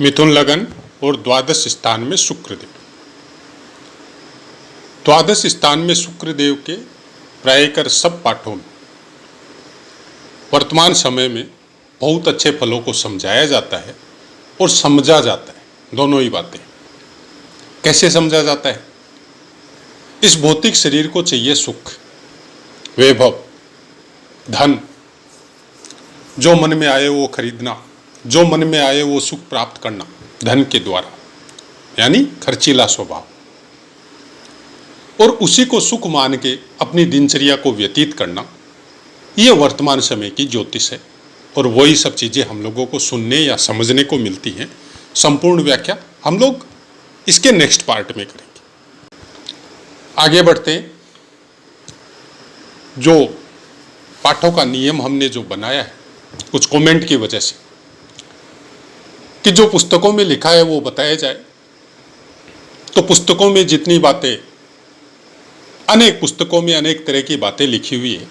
मिथुन लगन और द्वादश स्थान में शुक्रदेव। द्वादश स्थान में शुक्रदेव के प्रायकर सब पाठों में वर्तमान समय में बहुत अच्छे फलों को समझाया जाता है और समझा जाता है। दोनों ही बातें कैसे समझा जाता है? इस भौतिक शरीर को चाहिए सुख, वैभव, धन, जो मन में आए वो खरीदना, जो मन में आए वो सुख प्राप्त करना धन के द्वारा, यानी खर्चीला स्वभाव, और उसी को सुख मान के अपनी दिनचर्या को व्यतीत करना, ये वर्तमान समय की ज्योतिष है। और वही सब चीजें हम लोगों को सुनने या समझने को मिलती हैं। संपूर्ण व्याख्या हम लोग इसके नेक्स्ट पार्ट में करेंगे। आगे बढ़ते हैं। जो पाठों का नियम हमने जो बनाया है कुछ कमेंट की वजह से, कि जो पुस्तकों में लिखा है वो बताया जाए, तो पुस्तकों में जितनी बातें, अनेक पुस्तकों में अनेक तरह की बातें लिखी हुई है,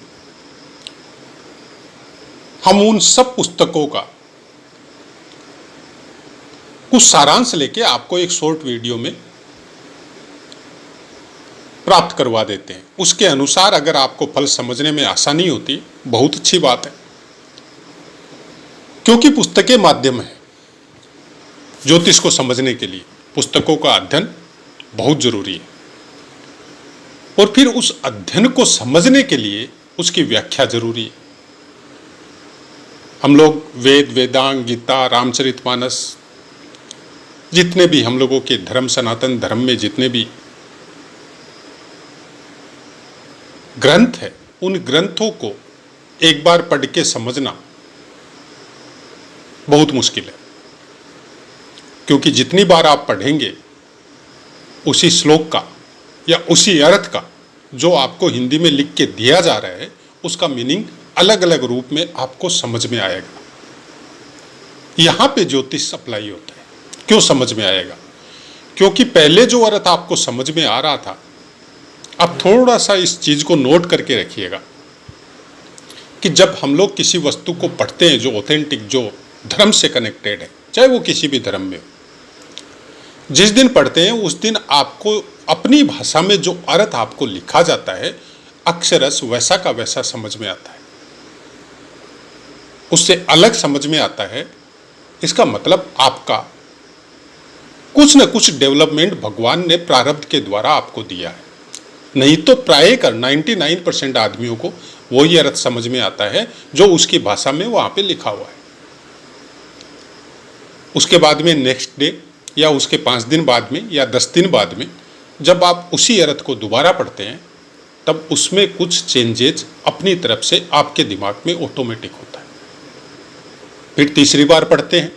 हम उन सब पुस्तकों का कुछ सारांश लेके आपको एक शॉर्ट वीडियो में प्राप्त करवा देते हैं। उसके अनुसार अगर आपको फल समझने में आसानी होती, बहुत अच्छी बात है, क्योंकि पुस्तकें माध्यम है ज्योतिष को समझने के लिए। पुस्तकों का अध्ययन बहुत जरूरी है, और फिर उस अध्ययन को समझने के लिए उसकी व्याख्या जरूरी है। हम लोग वेद, वेदांग, गीता, रामचरितमानस, जितने भी हम लोगों के धर्म, सनातन धर्म में जितने भी ग्रंथ है, उन ग्रंथों को एक बार पढ़ के समझना बहुत मुश्किल है, क्योंकि जितनी बार आप पढ़ेंगे उसी श्लोक का या उसी अर्थ का जो आपको हिंदी में लिख के दिया जा रहा है, उसका मीनिंग अलग अलग रूप में आपको समझ में आएगा। यहां पे ज्योतिष अप्लाई होता है। क्यों समझ में आएगा? क्योंकि पहले जो अर्थ आपको समझ में आ रहा था, अब थोड़ा सा इस चीज को नोट करके रखिएगा कि जब हम लोग किसी वस्तु को पढ़ते हैं जो ऑथेंटिक, जो धर्म से कनेक्टेड है, चाहे वो किसी भी धर्म में हो, जिस दिन पढ़ते हैं उस दिन आपको अपनी भाषा में जो अर्थ आपको लिखा जाता है, अक्षरश वैसा का वैसा समझ में आता है, उससे अलग समझ में आता है। इसका मतलब आपका कुछ न कुछ डेवलपमेंट भगवान ने प्रारब्ध के द्वारा आपको दिया है। नहीं तो प्राय कर 99% आदमियों को वही अर्थ समझ में आता है जो उसकी भाषा में वहां पे लिखा हुआ है। उसके बाद में नेक्स्ट डे या उसके 5 दिन बाद में या 10 दिन बाद में जब आप उसी अर्थ को दोबारा पढ़ते हैं, तब उसमें कुछ चेंजेज अपनी तरफ से आपके दिमाग में ऑटोमेटिक होता है। फिर तीसरी बार पढ़ते हैं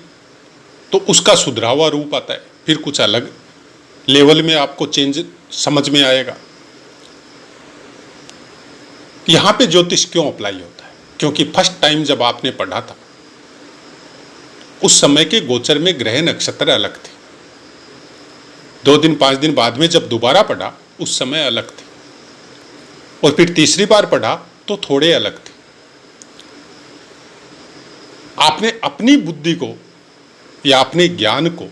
तो उसका सुधरा हुआ रूप आता है, फिर कुछ अलग लेवल में आपको चेंज समझ में आएगा। यहां पे ज्योतिष क्यों अप्लाई होता है? क्योंकि फर्स्ट टाइम जब आपने पढ़ा था, उस समय के गोचर में ग्रह नक्षत्र अलग थे। 2 दिन 5 दिन बाद में जब दोबारा पढ़ा, उस समय अलग थे, और फिर तीसरी बार पढ़ा तो थोड़े अलग थे। आपने अपनी बुद्धि को या अपने ज्ञान को,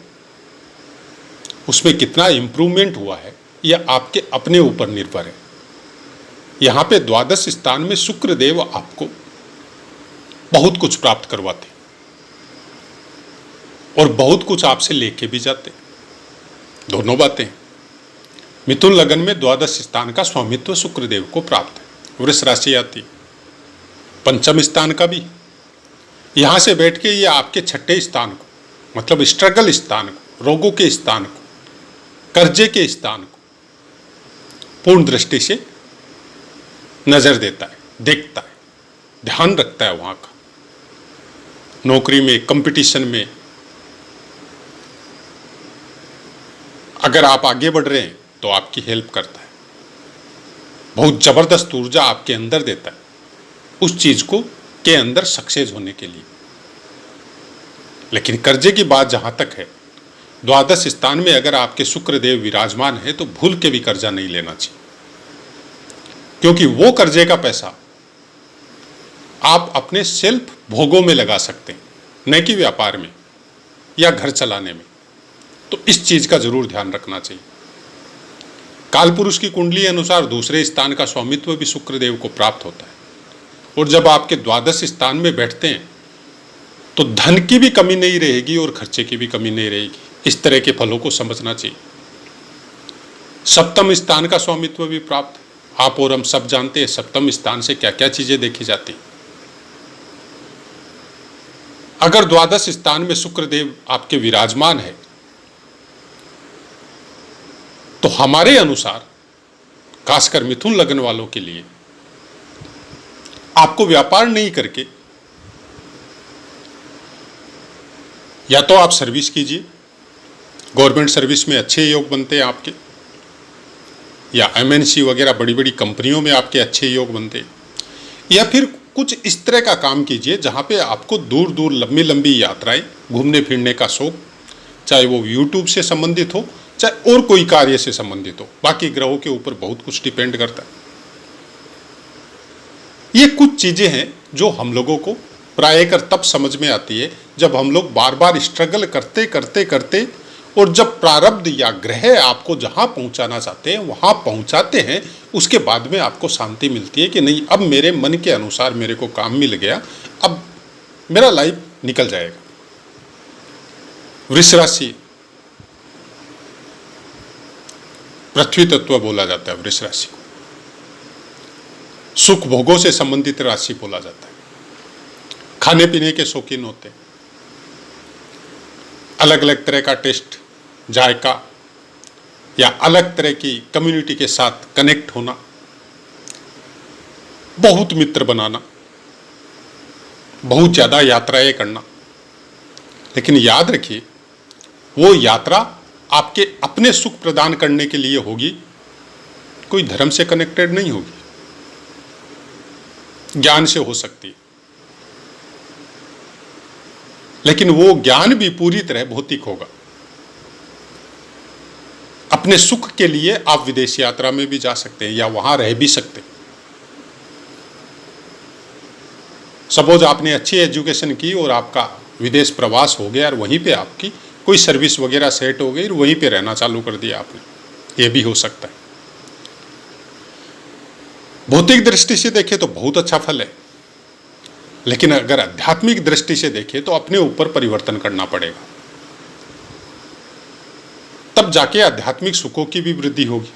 उसमें कितना इंप्रूवमेंट हुआ है, यह आपके अपने ऊपर निर्भर है। यहां पे द्वादश स्थान में शुक्रदेव आपको बहुत कुछ प्राप्त करवाते और बहुत कुछ आपसे लेके भी जाते। दोनों बातें। मिथुन लगन में द्वादश स्थान का स्वामित्व शुक्रदेव को प्राप्त है। वृष राशि आती, पंचम स्थान का भी। यहां से बैठ के ये आपके छठे स्थान को, मतलब स्ट्रगल स्थान को, रोगों के स्थान को, कर्जे के स्थान को पूर्ण दृष्टि से नजर देता है, देखता है, ध्यान रखता है। वहां का नौकरी में, कंपटीशन में अगर आप आगे बढ़ रहे हैं तो आपकी हेल्प करता है, बहुत जबरदस्त ऊर्जा आपके अंदर देता है उस चीज को के अंदर सक्सेस होने के लिए। लेकिन कर्जे की बात जहां तक है, द्वादश स्थान में अगर आपके शुक्रदेव विराजमान है तो भूल के भी कर्जा नहीं लेना चाहिए, क्योंकि वो कर्जे का पैसा आप अपने सेल्फ भोगों में लगा सकते हैं, न कि व्यापार में। या घर चलाने में, तो इस चीज का जरूर ध्यान रखना चाहिए। कालपुरुष की कुंडली अनुसार दूसरे स्थान का स्वामित्व भी शुक्रदेव को प्राप्त होता है, और जब आपके द्वादश स्थान में बैठते हैं तो धन की भी कमी नहीं रहेगी और खर्चे की भी कमी नहीं रहेगी। इस तरह के फलों को समझना चाहिए। सप्तम स्थान का स्वामित्व भी प्राप्त, आप और हम सब जानते हैं सप्तम स्थान से क्या क्या चीजें देखी जाती। अगर द्वादश स्थान में शुक्रदेव आपके विराजमान है तो हमारे अनुसार, खासकर मिथुन लग्न वालों के लिए, आपको व्यापार नहीं करके या तो आप सर्विस कीजिए, गवर्नमेंट सर्विस में अच्छे योग बनते हैं आपके, या एमएनसी वगैरह बड़ी बड़ी कंपनियों में आपके अच्छे योग बनते हैं, या फिर कुछ इस तरह का काम कीजिए जहां पे आपको दूर दूर लंबी लंबी यात्राएं, घूमने फिरने का शौक, चाहे वो यूट्यूब से संबंधित हो चाहे और कोई कार्य से संबंधित हो। बाकी ग्रहों के ऊपर बहुत कुछ डिपेंड करता है। ये कुछ चीजें हैं जो हम लोगों को प्रायः तब समझ में आती है जब हम लोग बार बार स्ट्रगल करते करते करते, और जब प्रारब्ध या ग्रह आपको जहां पहुंचाना चाहते हैं वहां पहुंचाते हैं, उसके बाद में आपको शांति मिलती है कि नहीं, अब मेरे मन के अनुसार मेरे को काम मिल गया, अब मेरा लाइफ निकल जाएगा। वृष राशि पृथ्वी तत्व बोला जाता है, वृष राशि को सुख भोगों से संबंधित राशि बोला जाता है। खाने पीने के शौकीन होते हैं, अलग अलग तरह का टेस्ट, जायका, या अलग तरह की कम्युनिटी के साथ कनेक्ट होना, बहुत मित्र बनाना, बहुत ज्यादा यात्राएं करना। लेकिन याद रखिए, वो यात्रा आपके अपने सुख प्रदान करने के लिए होगी, कोई धर्म से कनेक्टेड नहीं होगी, ज्ञान से हो सकती है। लेकिन वो ज्ञान भी पूरी तरह भौतिक होगा। अपने सुख के लिए आप विदेश यात्रा में भी जा सकते हैं या वहां रह भी सकते हैं। सपोज आपने अच्छी एजुकेशन की और आपका विदेश प्रवास हो गया और वहीं पे आपकी कोई सर्विस वगैरह सेट हो गई और वहीं पे रहना चालू कर दिया आपने, ये भी हो सकता है। भौतिक दृष्टि से देखें तो बहुत अच्छा फल है, लेकिन अगर आध्यात्मिक दृष्टि से देखें तो अपने ऊपर परिवर्तन करना पड़ेगा, तब जाके आध्यात्मिक सुखों की भी वृद्धि होगी।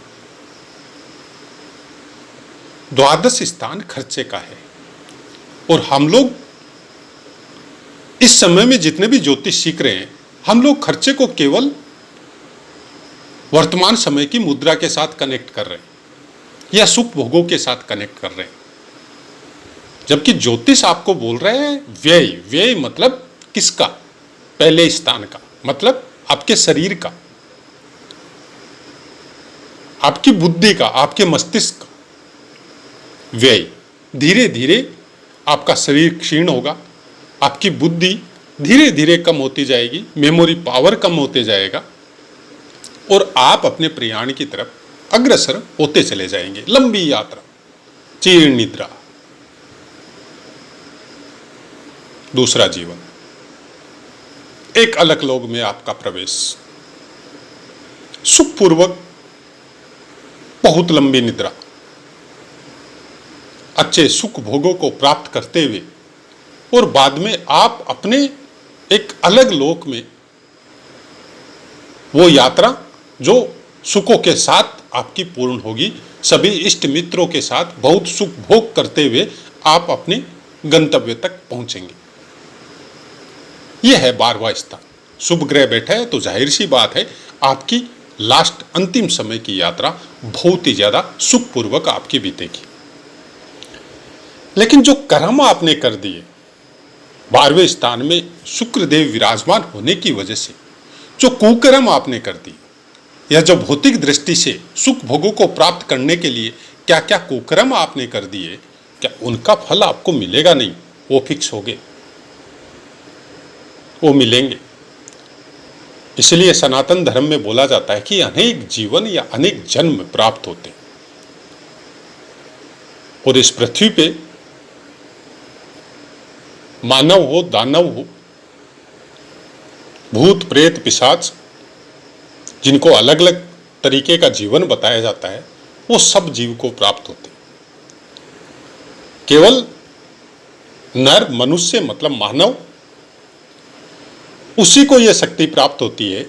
द्वादश स्थान खर्चे का है, और हम लोग इस समय में जितने भी ज्योतिष सीख रहे हैं, हम लोग खर्चे को केवल वर्तमान समय की मुद्रा के साथ कनेक्ट कर रहे हैं या सुख भोगों के साथ कनेक्ट कर रहे हैं, जबकि ज्योतिष आपको बोल रहे हैं व्यय। व्यय मतलब किसका? पहले स्थान का, मतलब आपके शरीर का, आपकी बुद्धि का, आपके मस्तिष्क का व्यय। धीरे धीरे आपका शरीर क्षीण होगा, आपकी बुद्धि धीरे धीरे कम होती जाएगी, मेमोरी पावर कम होते जाएगा, और आप अपने प्रयाण की तरफ अग्रसर होते चले जाएंगे। लंबी यात्रा, चीर्ण निद्रा, दूसरा जीवन, एक अलग लोक में आपका प्रवेश, सुखपूर्वक बहुत लंबी निद्रा, अच्छे सुख भोगों को प्राप्त करते हुए, और बाद में आप अपने एक अलग लोक में वो यात्रा जो सुखों के साथ आपकी पूर्ण होगी, सभी इष्ट मित्रों के साथ बहुत सुख भोग करते हुए आप अपने गंतव्य तक पहुंचेंगे। यह है 12वां स्थान। शुभ ग्रह बैठा है तो जाहिर सी बात है आपकी लास्ट अंतिम समय की यात्रा बहुत ही ज्यादा सुखपूर्वक आपकी बीतेगी। लेकिन जो कर्म आपने कर दिए 12वें स्थान में शुक्रदेव विराजमान होने की वजह से, जो कुकर्म आपने कर दिए, या जो भौतिक दृष्टि से सुख भोगों को प्राप्त करने के लिए क्या क्या कुकर्म आपने कर दिए, क्या उनका फल आपको मिलेगा? नहीं, वो फिक्स हो गए, वो मिलेंगे। इसलिए सनातन धर्म में बोला जाता है कि अनेक जीवन या अनेक जन्म प्राप्त होते हैं, और इस पृथ्वी पे मानव हो, दानव हो, भूत प्रेत पिशाच जिनको अलग अलग तरीके का जीवन बताया जाता है, वो सब जीव को प्राप्त होते हैं। केवल नर मनुष्य मतलब मानव, उसी को यह शक्ति प्राप्त होती है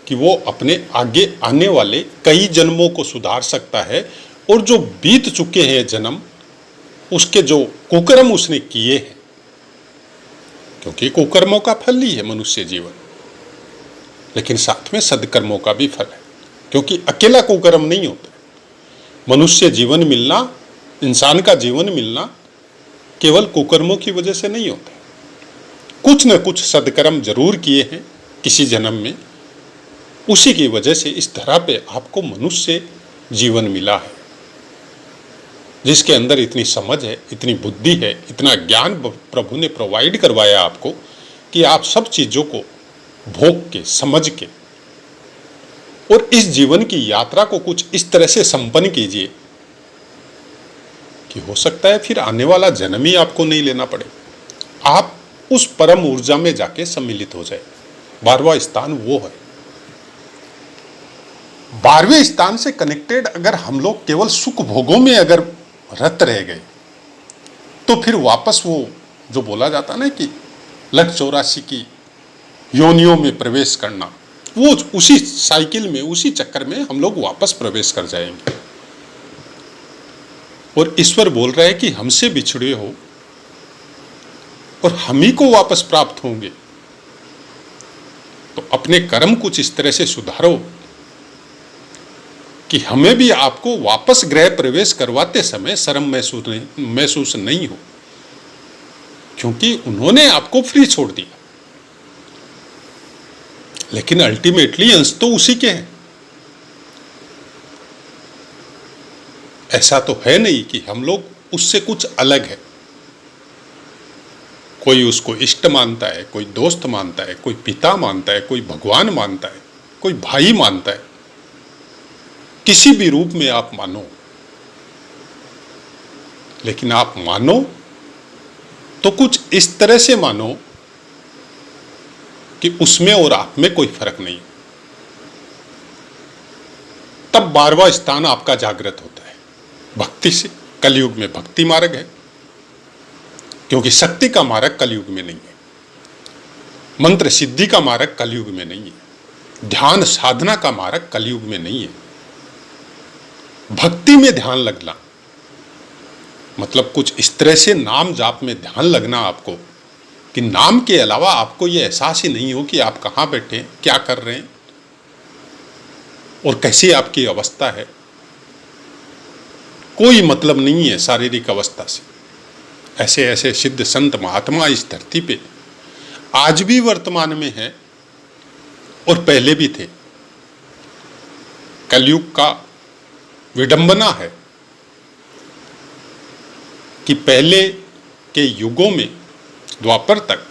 कि वो अपने आगे आने वाले कई जन्मों को सुधार सकता है, और जो बीत चुके हैं जन्म, उसके जो कुकर्म उसने किए हैं, क्योंकि कुकर्मों का फल ही है मनुष्य जीवन, लेकिन साथ में सदकर्मों का भी फल है, क्योंकि अकेला कुकर्म नहीं होता। मनुष्य जीवन मिलना, इंसान का जीवन मिलना केवल कुकर्मों की वजह से नहीं होता। कुछ न कुछ सदकर्म जरूर किए हैं किसी जन्म में, उसी की वजह से इस धरा पे आपको मनुष्य जीवन मिला है, जिसके अंदर इतनी समझ है, इतनी बुद्धि है, इतना ज्ञान प्रभु ने प्रोवाइड करवाया आपको कि आप सब चीजों को भोग के, समझ के, और इस जीवन की यात्रा को कुछ इस तरह से संपन्न कीजिए कि हो सकता है फिर आने वाला जन्म ही आपको नहीं लेना पड़े, आप उस परम ऊर्जा में जाके सम्मिलित हो जाए। 12वां स्थान वो है। 12वें स्थान से कनेक्टेड अगर हम लोग केवल सुख भोगों में अगर रत रह गए, तो फिर वापस वो जो बोला जाता ना कि लख 84 की योनियों में प्रवेश करना, वो उसी साइकिल में, उसी चक्कर में हम लोग वापस प्रवेश कर जाएंगे। और ईश्वर बोल रहा है कि हमसे बिछड़े हो और हम ही को वापस प्राप्त होंगे, तो अपने कर्म कुछ इस तरह से सुधारो कि हमें भी आपको वापस गृह प्रवेश करवाते समय शर्म महसूस नहीं हो, क्योंकि उन्होंने आपको फ्री छोड़ दिया, लेकिन अल्टीमेटली अंश तो उसी के हैं। ऐसा तो है नहीं कि हम लोग उससे कुछ अलग है। कोई उसको इष्ट मानता है, कोई दोस्त मानता है, कोई पिता मानता है, कोई भगवान मानता है, कोई भाई मानता है। किसी भी रूप में आप मानो, लेकिन आप मानो तो कुछ इस तरह से मानो कि उसमें और आप में कोई फर्क नहीं। तब 12वां स्थान आपका जागृत होता है भक्ति से। कलयुग में भक्ति मार्ग है, क्योंकि शक्ति का मार्ग कलयुग में नहीं है, मंत्र सिद्धि का मार्ग कलयुग में नहीं है, ध्यान साधना का मार्ग कलयुग में नहीं है। भक्ति में ध्यान लगना मतलब कुछ इस तरह से नाम जाप में ध्यान लगना आपको कि नाम के अलावा आपको यह एहसास ही नहीं हो कि आप कहां बैठे हैं, क्या कर रहे हैं और कैसी आपकी अवस्था है। कोई मतलब नहीं है शारीरिक अवस्था से। ऐसे ऐसे सिद्ध संत महात्मा इस धरती पे आज भी वर्तमान में हैं और पहले भी थे। कलयुग का विडंबना है कि पहले के युगों में, द्वापर तक,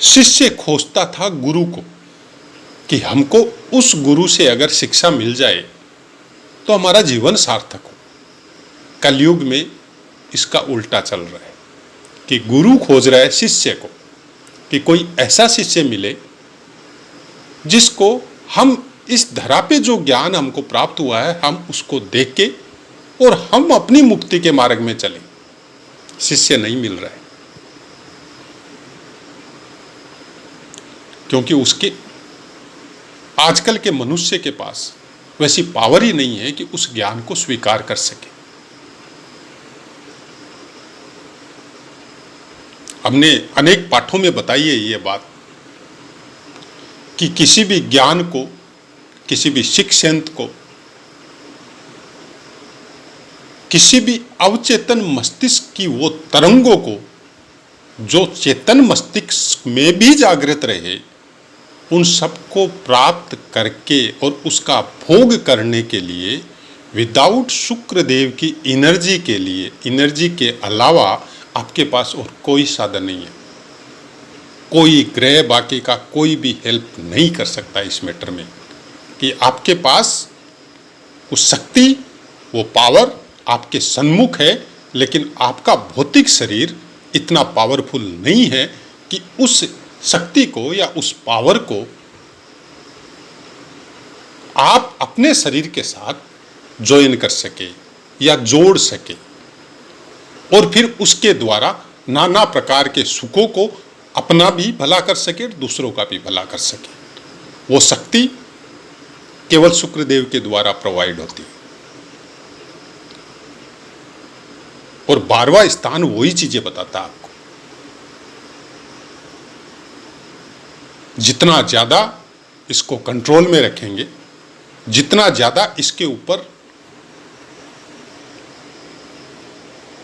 शिष्य खोजता था गुरु को कि हमको उस गुरु से अगर शिक्षा मिल जाए तो हमारा जीवन सार्थक हो। कलयुग में इसका उल्टा चल रहा है कि गुरु खोज रहा है शिष्य को, कि कोई ऐसा शिष्य मिले जिसको हम इस धरा पे जो ज्ञान हमको प्राप्त हुआ है हम उसको देख के और हम अपनी मुक्ति के मार्ग में चलें। शिष्य नहीं मिल रहा है, क्योंकि उसके आजकल के मनुष्य के पास वैसी पावर ही नहीं है कि उस ज्ञान को स्वीकार कर सके। हमने अनेक पाठों में बताई है ये बात कि किसी भी ज्ञान को, किसी भी शिक्षांत को, किसी भी अवचेतन मस्तिष्क की वो तरंगों को जो चेतन मस्तिष्क में भी जागृत रहे, उन सबको प्राप्त करके और उसका भोग करने के लिए विदाउट शुक्रदेव की एनर्जी के लिए, एनर्जी के अलावा आपके पास और कोई साधन नहीं है। कोई ग्रह बाकी का कोई भी हेल्प नहीं कर सकता इस मैटर में कि आपके पास वो शक्ति, वो पावर आपके सन्मुख है, लेकिन आपका भौतिक शरीर इतना पावरफुल नहीं है कि उस शक्ति को या उस पावर को आप अपने शरीर के साथ ज्वाइन कर सके या जोड़ सके और फिर उसके द्वारा नाना प्रकार के सुखों को अपना भी भला कर सके और दूसरों का भी भला कर सके। वो शक्ति केवल शुक्रदेव के द्वारा प्रोवाइड होती है। और 12वां स्थान वही चीजें बताता है आपको। जितना ज्यादा इसको कंट्रोल में रखेंगे, जितना ज्यादा इसके ऊपर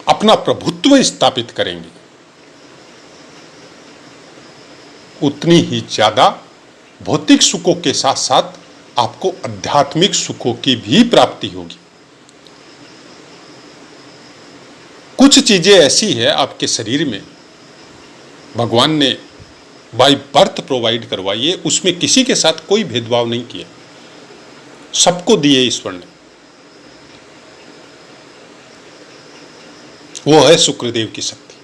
अपना प्रभुत्व स्थापित करेंगे, उतनी ही ज्यादा भौतिक सुखों के साथ साथ आपको आध्यात्मिक सुखों की भी प्राप्ति होगी। कुछ चीजें ऐसी है आपके शरीर में भगवान ने बाय बर्थ प्रोवाइड करवाई है, उसमें किसी के साथ कोई भेदभाव नहीं किया, सबको दिए ईश्वर ने। वो है शुक्रदेव की शक्ति।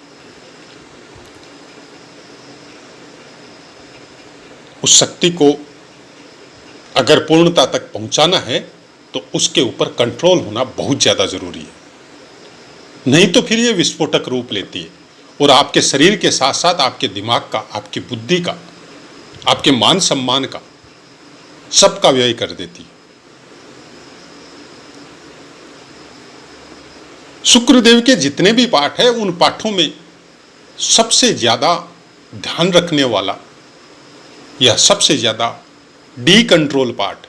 उस शक्ति को अगर पूर्णता तक पहुंचाना है तो उसके ऊपर कंट्रोल होना बहुत ज्यादा जरूरी है, नहीं तो फिर ये विस्फोटक रूप लेती है और आपके शरीर के साथ साथ आपके दिमाग का, आपकी बुद्धि का, आपके मान सम्मान का, सबका व्यय कर देती है। शुक्रदेव के जितने भी पाठ है उन पाठों में सबसे ज्यादा ध्यान रखने वाला या सबसे ज्यादा डी कंट्रोल पार्ट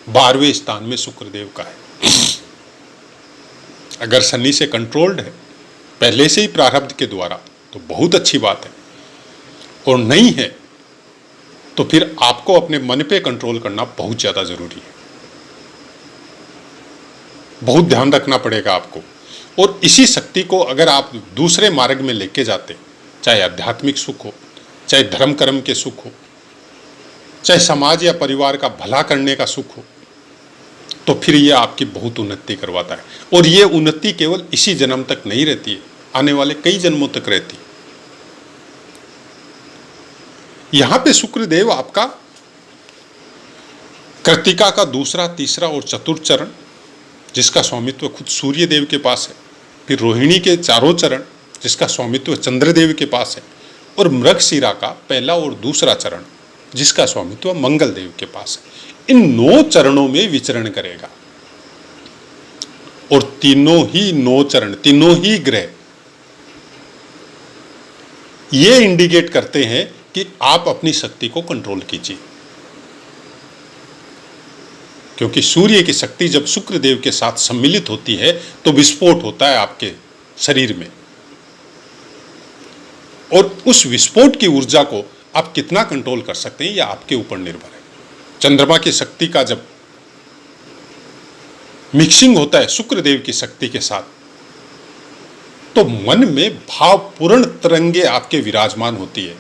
12वें स्थान में शुक्रदेव का है। अगर शनि से कंट्रोल्ड है पहले से ही प्रारब्ध के द्वारा तो बहुत अच्छी बात है, और नहीं है तो फिर आपको अपने मन पे कंट्रोल करना बहुत ज्यादा जरूरी है। बहुत ध्यान रखना पड़ेगा आपको। और इसी शक्ति को अगर आप दूसरे मार्ग में लेके जाते, चाहे आध्यात्मिक सुख हो, चाहे धर्म कर्म के सुख हो, चाहे समाज या परिवार का भला करने का सुख हो, तो फिर ये आपकी बहुत उन्नति करवाता है। और ये उन्नति केवल इसी जन्म तक नहीं रहती है, आने वाले कई जन्मों तक रहती है। यहां पे शुक्रदेव आपका कृत्तिका का दूसरा, तीसरा और चतुर्थ चरण, जिसका स्वामित्व खुद सूर्य देव के पास है, फिर रोहिणी के चारों चरण जिसका स्वामित्व चंद्रदेव के पास है, और मृगशिरा का पहला और दूसरा चरण जिसका स्वामित्व मंगल देव के पास है। इन 9 चरणों में विचरण करेगा। और तीनों ही 9 चरण, तीनों ही ग्रह ये इंडिकेट करते हैं कि आप अपनी शक्ति को कंट्रोल कीजिए, क्योंकि सूर्य की शक्ति जब शुक्रदेव के साथ सम्मिलित होती है तो विस्फोट होता है आपके शरीर में, और उस विस्फोट की ऊर्जा को आप कितना कंट्रोल कर सकते हैं यह आपके ऊपर निर्भर है। चंद्रमा की शक्ति का जब मिक्सिंग होता है शुक्रदेव की शक्ति के साथ, तो मन में भावपूर्ण तरंगे आपके विराजमान होती है,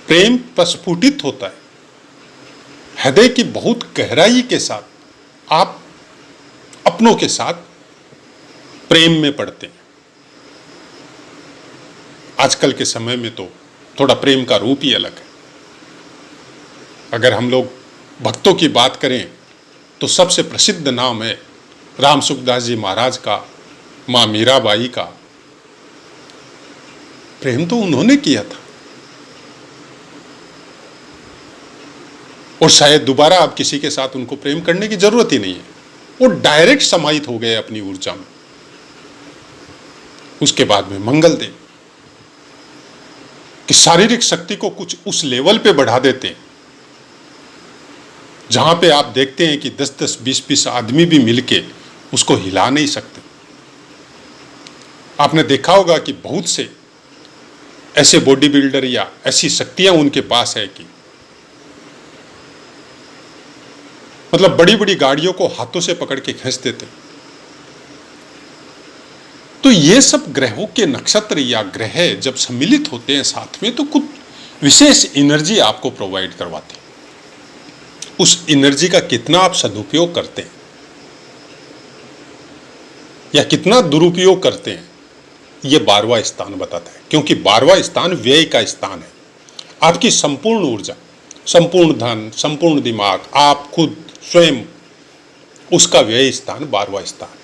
प्रेम प्रस्फुटित होता है, हृदय की बहुत गहराई के साथ आप अपनों के साथ प्रेम में पड़ते हैं। आजकल के समय में तो थोड़ा प्रेम का रूप ही अलग है। अगर हम लोग भक्तों की बात करें तो सबसे प्रसिद्ध नाम है राम सुखदास जी महाराज का, मां मीराबाई का। प्रेम तो उन्होंने किया था, और शायद दोबारा आप किसी के साथ उनको प्रेम करने की जरूरत ही नहीं है, वो डायरेक्ट समाहित हो गए अपनी ऊर्जा में। उसके बाद में मंगल देव कि शारीरिक शक्ति को कुछ उस लेवल पे बढ़ा देते हैं जहां पे आप देखते हैं कि 10-10, 20-20 आदमी भी मिलके उसको हिला नहीं सकते। आपने देखा होगा कि बहुत से ऐसे बॉडी बिल्डर या ऐसी शक्तियां उनके पास है कि मतलब बड़ी बड़ी गाड़ियों को हाथों से पकड़ के खींच देते। तो ये सब ग्रहों के नक्षत्र या ग्रह जब सम्मिलित होते हैं साथ में तो कुछ विशेष एनर्जी आपको प्रोवाइड करवाते हैं। उस एनर्जी का कितना आप सदुपयोग करते हैं या कितना दुरुपयोग करते हैं, ये 12वां स्थान बताता है, क्योंकि 12वां स्थान व्यय का स्थान है। आपकी संपूर्ण ऊर्जा, संपूर्ण धन, संपूर्ण दिमाग, आप खुद स्वयं, उसका व्यय स्थान 12वां स्थान।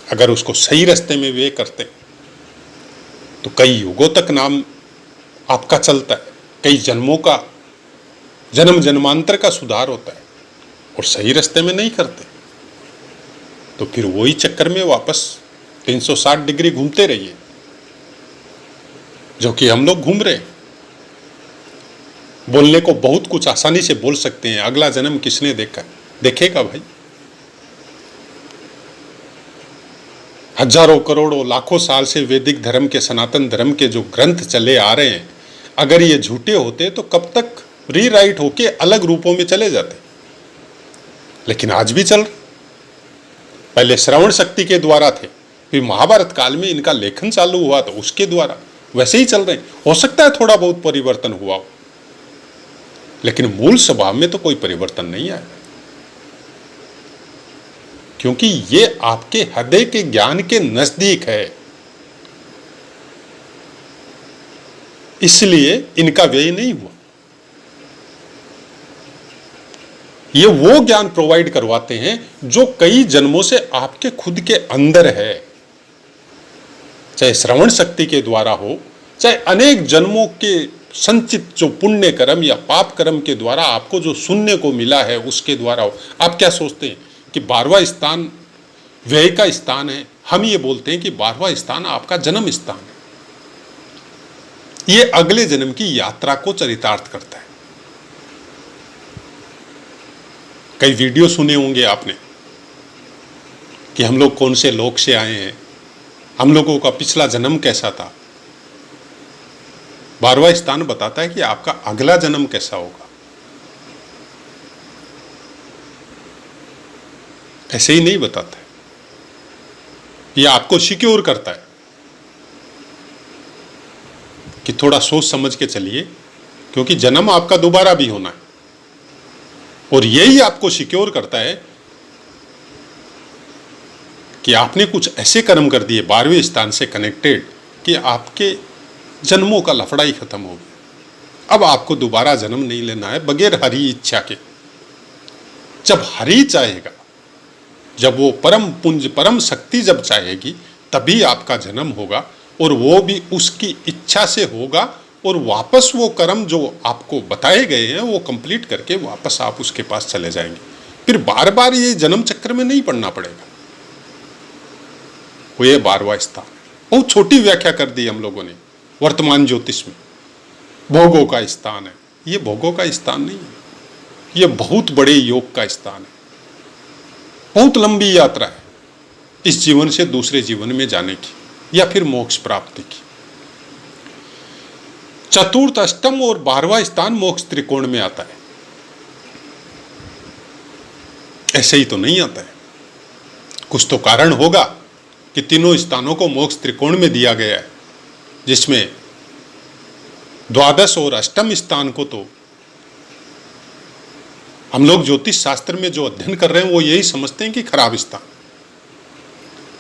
अगर उसको सही रास्ते में व्यय करते तो कई युगों तक नाम आपका चलता है, कई जन्मों का, जन्म जन्मांतर का सुधार होता है। और सही रास्ते में नहीं करते तो फिर वही चक्कर में वापस 360 डिग्री घूमते रहिए, जो कि हम लोग घूम रहे हैं। बोलने को बहुत कुछ आसानी से बोल सकते हैं, अगला जन्म किसने देखा, देखेगा भाई। हजारों करोड़ों लाखों साल से वैदिक धर्म के, सनातन धर्म के जो ग्रंथ चले आ रहे हैं, अगर ये झूठे होते तो कब तक रीराइट होके अलग रूपों में चले जाते। लेकिन आज भी चल, पहले श्रवण शक्ति के द्वारा थे, फिर महाभारत काल में इनका लेखन चालू हुआ तो उसके द्वारा, वैसे ही चल रहे हैं। हो सकता है थोड़ा बहुत परिवर्तन हुआ हो, लेकिन मूल स्वभाव में तो कोई परिवर्तन नहीं आया, क्योंकि ये आपके हृदय के ज्ञान के नजदीक है। इसलिए इनका व्यय नहीं हुआ। ये वो ज्ञान प्रोवाइड करवाते हैं जो कई जन्मों से आपके खुद के अंदर है, चाहे श्रवण शक्ति के द्वारा हो, चाहे अनेक जन्मों के संचित जो पुण्य कर्म या पाप कर्म के द्वारा आपको जो सुनने को मिला है उसके द्वारा हो। आप क्या सोचते हैं कि 12वां स्थान व्यय का स्थान है? हम ये बोलते हैं कि 12वां स्थान आपका जन्म स्थान है। ये अगले जन्म की यात्रा को चरितार्थ करता है। कई वीडियो सुने होंगे आपने कि हम लोग कौन से लोक से आए हैं, हम लोगों का पिछला जन्म कैसा था। 12वां स्थान बताता है कि आपका अगला जन्म कैसा होगा। ऐसे ही नहीं बताता है, यह आपको सिक्योर करता है कि थोड़ा सोच समझ के चलिए, क्योंकि जन्म आपका दोबारा भी होना है। और यही आपको सिक्योर करता है कि आपने कुछ ऐसे कर्म कर दिए 12वें स्थान से कनेक्टेड कि आपके जन्मों का लफड़ा ही खत्म हो गया। अब आपको दोबारा जन्म नहीं लेना है बगैर हरि इच्छा के। जब हरि चाहेगा, जब वो परम पुंज, परम शक्ति जब चाहेगी, तभी आपका जन्म होगा, और वो भी उसकी इच्छा से होगा। और वापस वो कर्म जो आपको बताए गए हैं वो कंप्लीट करके वापस आप उसके पास चले जाएंगे। फिर बार बार ये जन्म चक्र में नहीं पड़ना पड़ेगा। वो ये 12वां स्थान, बहुत छोटी व्याख्या कर दी हम लोगों ने वर्तमान ज्योतिष में। भोगों का स्थान है, ये भोगों का स्थान नहीं है, ये बहुत बड़े योग का स्थान है। बहुत लंबी यात्रा है इस जीवन से दूसरे जीवन में जाने की, या फिर मोक्ष प्राप्ति की। चतुर्थ, अष्टम और 12वां स्थान मोक्ष त्रिकोण में आता है। ऐसे ही तो नहीं आता है, कुछ तो कारण होगा कि तीनों स्थानों को मोक्ष त्रिकोण में दिया गया है, जिसमें द्वादश और अष्टम स्थान को तो हम लोग ज्योतिष शास्त्र में जो अध्ययन कर रहे हैं वो यही समझते हैं कि खराब स्थान,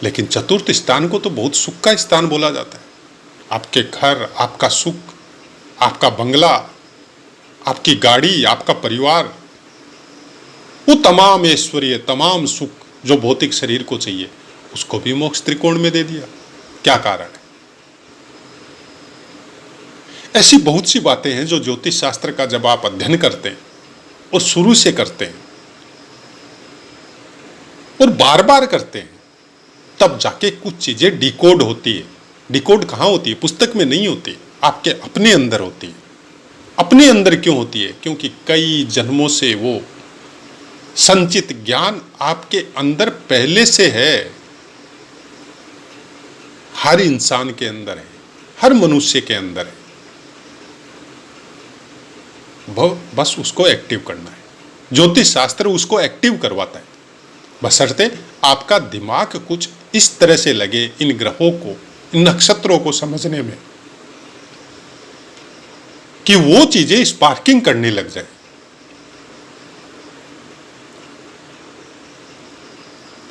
लेकिन चतुर्थ स्थान को तो बहुत सुख का स्थान बोला जाता है। आपके घर, आपका सुख, आपका बंगला, आपकी गाड़ी, आपका परिवार, वो तमाम ऐश्वर्य, तमाम सुख जो भौतिक शरीर को चाहिए, उसको भी मोक्ष त्रिकोण में दे दिया। क्या कारण है? ऐसी बहुत सी बातें हैं जो ज्योतिष शास्त्र का जब आप अध्ययन करते हैं और शुरू से करते हैं और बार बार करते हैं, तब जाके कुछ चीजें डिकोड होती है। डिकोड कहाँ होती है? पुस्तक में नहीं होती, आपके अपने अंदर होती है। अपने अंदर क्यों होती है? क्योंकि कई जन्मों से वो संचित ज्ञान आपके अंदर पहले से है। हर इंसान के अंदर है, हर मनुष्य के अंदर है, बस उसको एक्टिव करना है। ज्योतिष शास्त्र उसको एक्टिव करवाता है, बशर्ते आपका दिमाग कुछ इस तरह से लगे इन ग्रहों को, इन नक्षत्रों को समझने में कि वो चीजें स्पार्किंग करने लग जाए।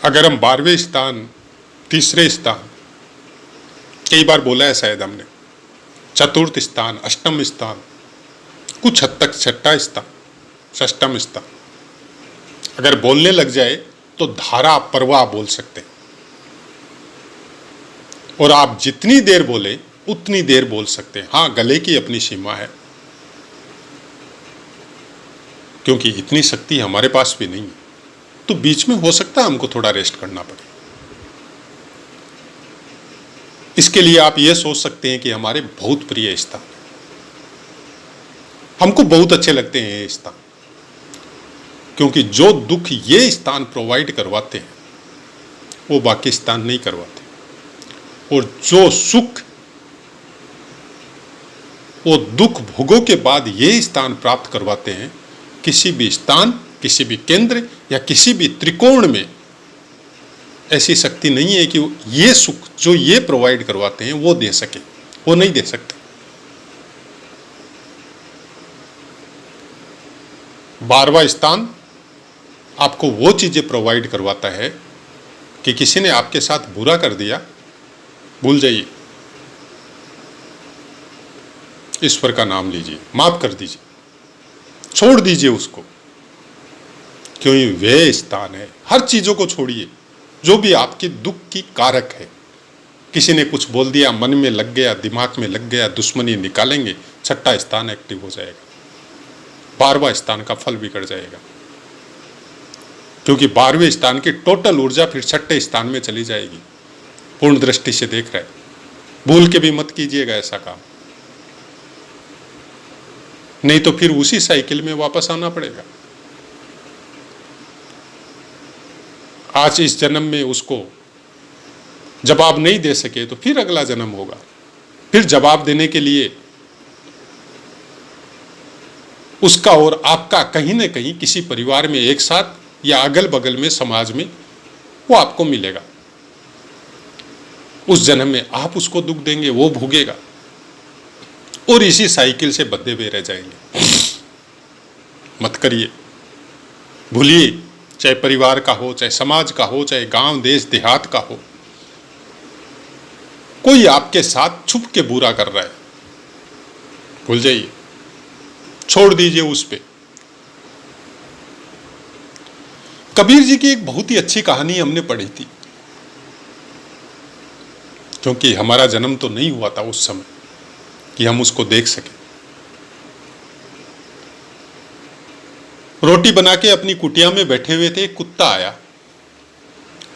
अगर हम 12वें स्थान, तीसरे स्थान कई बार बोला है शायद हमने, चतुर्थ स्थान, अष्टम स्थान, कुछ हद तक छठा स्थान, षष्टम स्थान। अगर बोलने लग जाए तो धारा प्रवाह बोल सकते हैं, और आप जितनी देर बोले उतनी देर बोल सकते हैं। हाँ, गले की अपनी सीमा है, क्योंकि इतनी शक्ति हमारे पास भी नहीं है, तो बीच में हो सकता है हमको थोड़ा रेस्ट करना पड़े। इसके लिए आप ये सोच सकते हैं कि हमारे बहुत प्रिय स्थान, हमको बहुत अच्छे लगते हैं ये स्थान, क्योंकि जो दुख ये स्थान प्रोवाइड करवाते हैं वो बाकी स्थान नहीं करवाते, और जो सुख वो दुख भोगों के बाद ये स्थान प्राप्त करवाते हैं, किसी भी स्थान, किसी भी केंद्र या किसी भी त्रिकोण में ऐसी शक्ति नहीं है कि ये सुख जो ये प्रोवाइड करवाते हैं वो दे सके, वो नहीं दे सकते। 12वां स्थान आपको वो चीजें प्रोवाइड करवाता है कि किसी ने आपके साथ बुरा कर दिया, भूल जाइए, ईश्वर का नाम लीजिए, माफ कर दीजिए, छोड़ दीजिए उसको, क्योंकि वे स्थान है। हर चीजों को छोड़िए जो भी आपके दुख की कारक है। किसी ने कुछ बोल दिया, मन में लग गया, दिमाग में लग गया, दुश्मनी निकालेंगे, छठा स्थान एक्टिव हो जाएगा, 12वां स्थान का फल बिगड़ जाएगा, क्योंकि 12वें स्थान की टोटल ऊर्जा फिर छठे स्थान में चली जाएगी। पूर्ण दृष्टि से देख रहे, भूल के भी मत कीजिएगा ऐसा काम, नहीं तो फिर उसी साइकिल में वापस आना पड़ेगा। आज इस जन्म में उसको जवाब नहीं दे सके तो फिर अगला जन्म होगा, फिर जवाब देने के लिए उसका और आपका कहीं न कहीं किसी परिवार में एक साथ या अगल बगल में समाज में वो आपको मिलेगा। उस जन्म में आप उसको दुख देंगे, वो भोगेगा, और इसी साइकिल से बंधे हुए रह जाएंगे। मत करिए, भूलिए, चाहे परिवार का हो, चाहे समाज का हो, चाहे गांव देश देहात का हो, कोई आपके साथ छुप के बुरा कर रहा है, भूल जाइए, छोड़ दीजिए उस पे। कबीर जी की एक बहुत ही अच्छी कहानी हमने पढ़ी थी, क्योंकि हमारा जन्म तो नहीं हुआ था उस समय कि हम उसको देख सके। रोटी बना के अपनी कुटिया में बैठे हुए थे, कुत्ता आया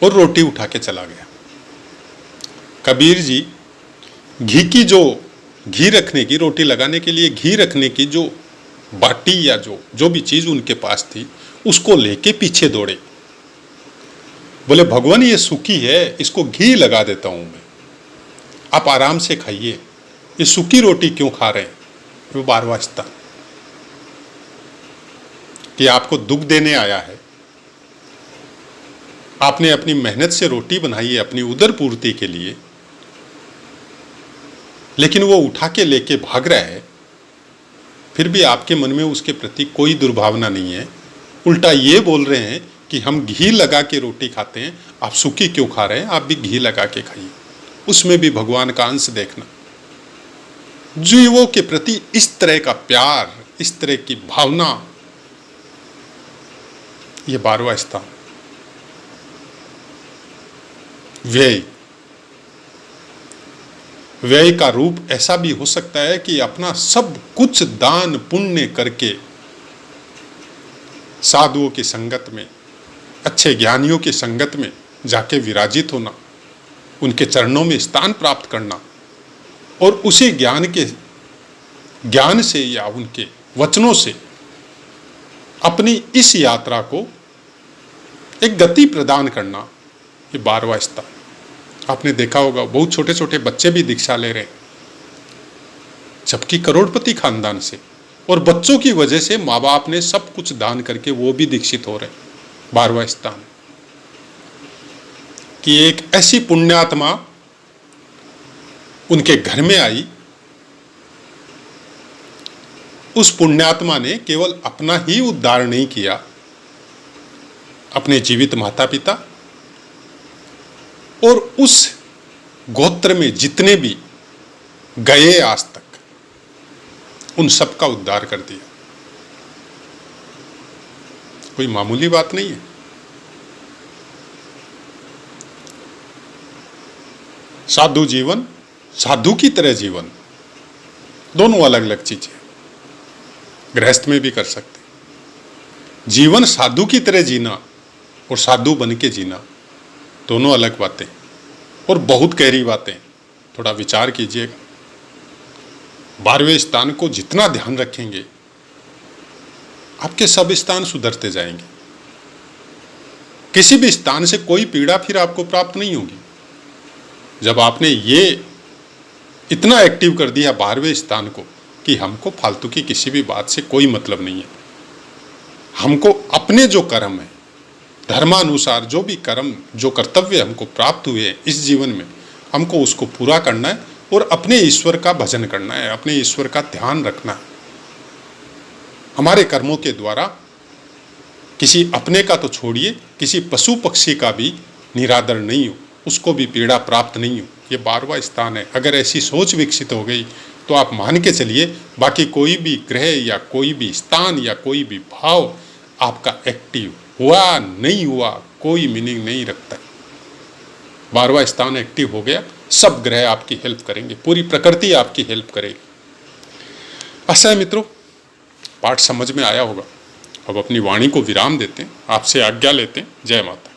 और रोटी उठा के चला गया। कबीर जी घी रखने की, रोटी लगाने के लिए घी रखने की जो बाटी या जो भी चीज उनके पास थी उसको लेके पीछे दौड़े। बोले, भगवान ये सूखी है, इसको घी लगा देता हूं मैं, आप आराम से खाइए, ये सूखी रोटी क्यों खा रहे हैं। वो 12वां स्थान कि आपको दुख देने आया है, आपने अपनी मेहनत से रोटी बनाई है अपनी उदर पूर्ति के लिए, लेकिन वो उठा के लेके भाग रहा है, फिर भी आपके मन में उसके प्रति कोई दुर्भावना नहीं है। उल्टा ये बोल रहे हैं कि हम घी लगा के रोटी खाते हैं, आप सूखी क्यों खा रहे हैं, आप भी घी लगा के खाइए। उसमें भी भगवान का अंश देखना। जीवों के प्रति इस तरह का प्यार, इस तरह की भावना, ये 12वां स्थान। व्यय का रूप ऐसा भी हो सकता है कि अपना सब कुछ दान पुण्य करके साधुओं की संगत में, अच्छे ज्ञानियों की संगत में जाके विराजित होना, उनके चरणों में स्थान प्राप्त करना, और उसी ज्ञान से या उनके वचनों से अपनी इस यात्रा को एक गति प्रदान करना, ये 12वां स्थान। आपने देखा होगा बहुत छोटे छोटे बच्चे भी दीक्षा ले रहे हैं, जबकि करोड़पति खानदान से, और बच्चों की वजह से माँ बाप ने सब कुछ दान करके वो भी दीक्षित हो रहे। 12वां स्थान कि एक ऐसी पुण्यात्मा उनके घर में आई, उस पुण्यात्मा ने केवल अपना ही उद्धार नहीं किया, अपने जीवित माता पिता और उस गोत्र में जितने भी गए आज तक, उन सब का उद्धार कर दिया। कोई मामूली बात नहीं है। साधु जीवन, साधु की तरह जीवन, दोनों अलग अलग चीजें। गृहस्थ में भी कर सकते। जीवन साधु की तरह जीना और साधु बन के जीना, दोनों अलग बातें और बहुत गहरी बातें। थोड़ा विचार कीजिएगा। 12वें स्थान को जितना ध्यान रखेंगे, आपके सब स्थान सुधरते जाएंगे। किसी भी स्थान से कोई पीड़ा फिर आपको प्राप्त नहीं होगी। जब आपने ये इतना एक्टिव कर दिया 12वें स्थान को कि हमको फालतू की किसी भी बात से कोई मतलब नहीं है, हमको अपने जो कर्म है, धर्मानुसार जो भी कर्म, जो कर्तव्य हमको प्राप्त हुए हैं इस जीवन में, हमको उसको पूरा करना है और अपने ईश्वर का भजन करना है, अपने ईश्वर का ध्यान रखना है। हमारे कर्मों के द्वारा किसी अपने का तो छोड़िए, किसी पशु पक्षी का भी निरादर नहीं हो, उसको भी पीड़ा प्राप्त नहीं हो। ये 12वां स्थान है। अगर ऐसी सोच विकसित हो गई तो आप मान के चलिए, बाकी कोई भी ग्रह या कोई भी स्थान या कोई भी भाव आपका एक्टिव हुआ नहीं हुआ कोई मीनिंग नहीं रखता। 12वां स्थान एक्टिव हो गया, सब ग्रह आपकी हेल्प करेंगे, पूरी प्रकृति आपकी हेल्प करेगी। ऐसा है मित्रों, पाठ समझ में आया होगा। अब अपनी वाणी को विराम देते हैं, आपसे आज्ञा लेते हैं। जय माता।